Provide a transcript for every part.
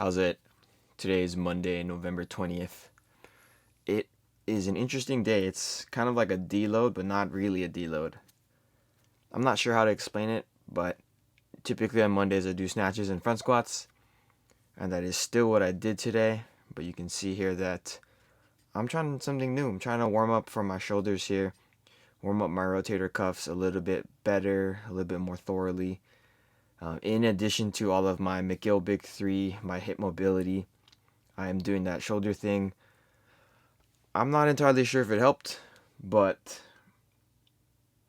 How's it? Today is Monday, November 20th. It is an interesting day. It's kind of like a deload, but not really a deload. I'm not sure how to explain it, but typically on Mondays I do snatches and front squats, and that is still what I did today. But you can see here that I'm trying something new. I'm trying to warm up for my shoulders here, warm up my rotator cuffs a little bit better, a little bit more thoroughly. In addition to all of my McGill Big Three, my hip mobility, I am doing that shoulder thing. I'm not entirely sure if it helped, but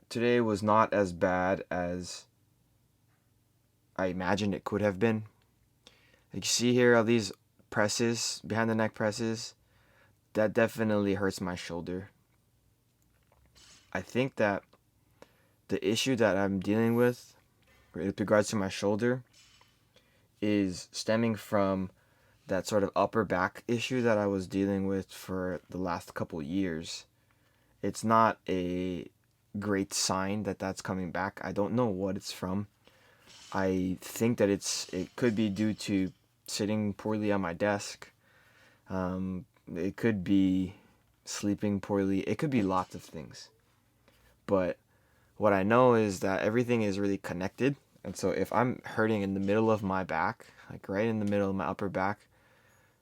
today was not as bad as I imagined it could have been. Like you see here, all these presses, behind the neck presses, that definitely hurts my shoulder. I think that the issue that I'm dealing with regards to my shoulder is stemming from that sort of upper back issue that I was dealing with for the last couple years. It's not a great sign that that's coming back. I don't know what it's from. I think that it could be due to sitting poorly on my desk. It could be sleeping poorly. It could be lots of things. But what I know is that everything is really connected. And so if I'm hurting in the middle of my back, like right in the middle of my upper back,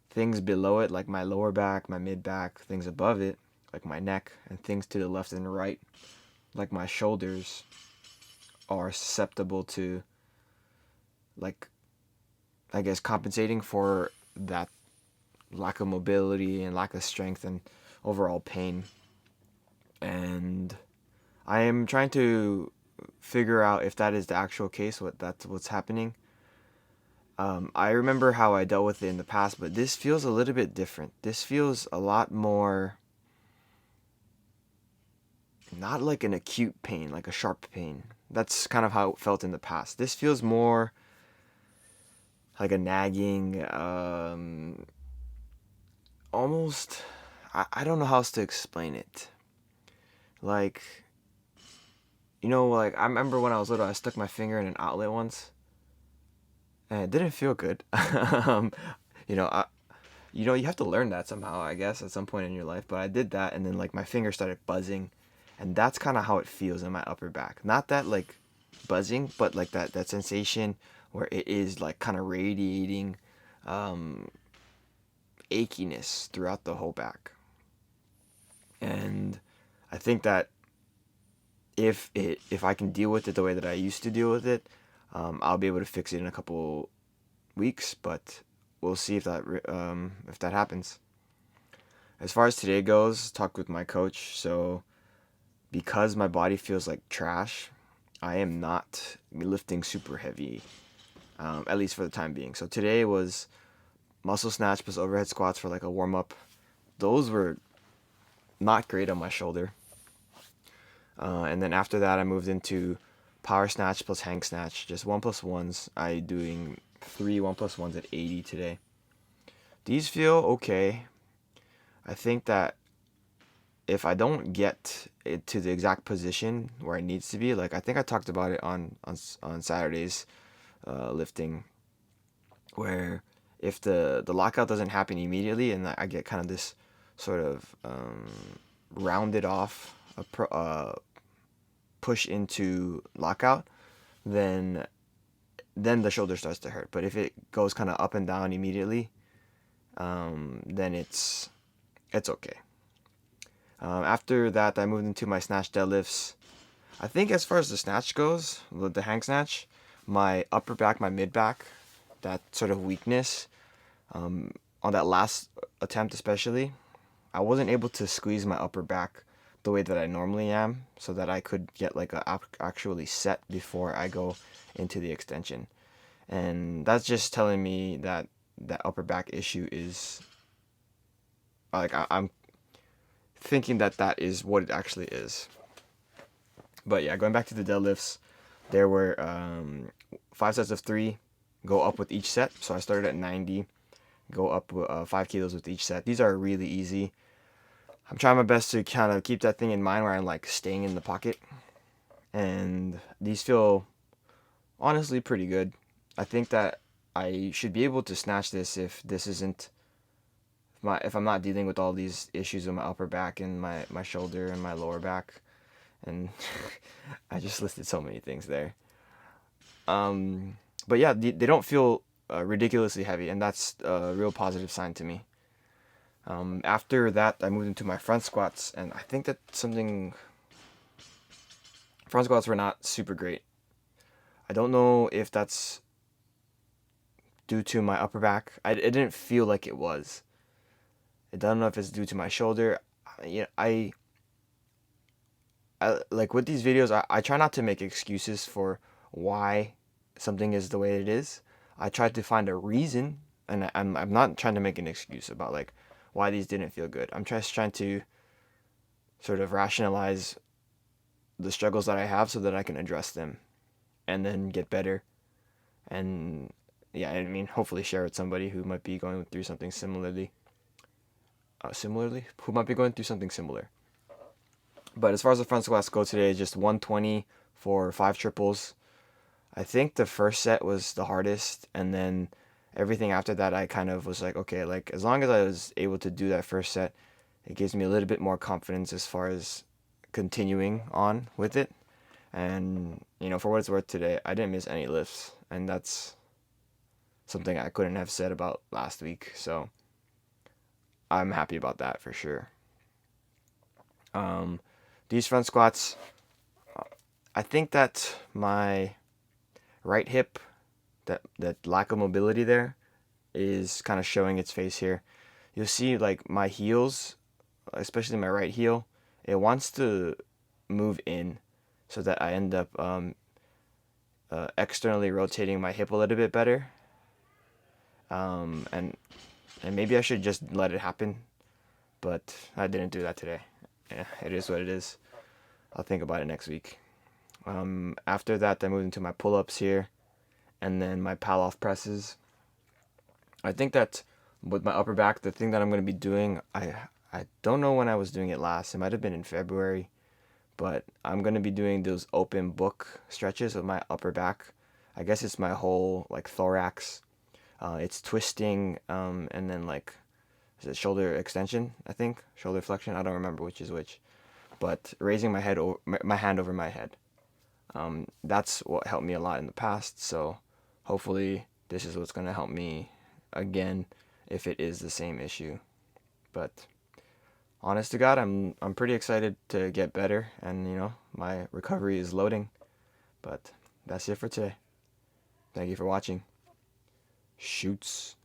things below it, like my lower back, my mid back, things above it, like my neck, and things to the left and right, like my shoulders, are susceptible to, like, I guess, compensating for that lack of mobility and lack of strength and overall pain. And I am trying to figure out if that is the actual case, what's happening. I remember how I dealt with it in the past, but this feels a little bit different. This feels a lot more, not like an acute pain, like a sharp pain. That's kind of how it felt in the past. This feels more like a nagging, almost, I don't know how else to explain it. Like, like I remember when I was little, I stuck my finger in an outlet once, and it didn't feel good. um, you know, I, you have to learn that somehow, I guess, at some point in your life. But I did that, and then like my finger started buzzing, and that's kind of how it feels in my upper back. Not that like buzzing, but like that sensation where it is like kind of radiating um, achiness throughout the whole back. And I think that if I can deal with it the way that I used to deal with it, I'll be able to fix it in a couple weeks. But we'll see if that happens. As far as today goes, talked with my coach. So because my body feels like trash, I am not lifting super heavy, at least for the time being. So today was muscle snatch plus overhead squats for like a warm up. Those were not great on my shoulder. And then after that, I moved into power snatch plus hang snatch, just 1+1s. I doing 3 1+1s at 80 today. These feel okay. I think that if I don't get it to the exact position where it needs to be, like I think I talked about it on Saturday's lifting, where if the lockout doesn't happen immediately and I get kind of this sort of rounded off push into lockout, then the shoulder starts to hurt. But if it goes kind of up and down immediately, then it's okay. After that, I moved into my snatch deadlifts. I think as far as the snatch goes, the hang snatch, my upper back, my mid back, that sort of weakness, on that last attempt especially, I wasn't able to squeeze my upper back the way that I normally am, so that I could get like actually set before I go into the extension. And that's just telling me that that upper back issue is, like, I'm thinking that that is what it actually is. But yeah, going back to the deadlifts, there were 5 sets of 3, go up with each set. So I started at 90, go up 5 kilos with each set. These are really easy. I'm trying my best to kind of keep that thing in mind where I'm like staying in the pocket. And these feel honestly pretty good. I think that I should be able to snatch this if this isn't if I'm not dealing with all these issues with my upper back and my shoulder and my lower back. And I just listed so many things there. But yeah, they don't feel ridiculously heavy, and that's a real positive sign to me. After that, I moved into my front squats, and I think that front squats were not super great. I don't know if that's due to my upper back. It didn't feel like it was. I don't know if it's due to my shoulder. I like with these videos, I try not to make excuses for why something is the way it is. I tried to find a reason, and I'm not trying to make an excuse about like why these didn't feel good. I'm just trying to sort of rationalize the struggles that I have so that I can address them and then get better. And yeah, I mean, hopefully share with somebody who might be going through something who might be going through something similar. But as far as the front squats go today, just 120 for 5 triples. I think the first set was the hardest, and then everything after that I kind of was like, okay, like as long as I was able to do that first set, it gives me a little bit more confidence as far as continuing on with it. And for what it's worth today, I didn't miss any lifts, and that's something I couldn't have said about last week. So I'm happy about that for sure. These front squats, I think that my right hip, that lack of mobility there, is kind of showing its face here. You'll see like my heels, especially my right heel, it wants to move in so that I end up externally rotating my hip a little bit better. And maybe I should just let it happen, but I didn't do that today. Yeah, it is what it is. I'll think about it next week. After that, I moved into my pull-ups here, and then my pal-off presses. I think that with my upper back, the thing that I'm going to be doing, I don't know when I was doing it last. It might have been in February, but I'm going to be doing those open book stretches with my upper back. I guess it's my whole like thorax. It's twisting, and then like, is it shoulder extension? I think shoulder flexion. I don't remember which is which, but raising my hand over my head. That's what helped me a lot in the past. So hopefully this is what's gonna help me again if it is the same issue. But honest to God, I'm pretty excited to get better, and my recovery is loading. But that's it for today. Thank you for watching. Shoots.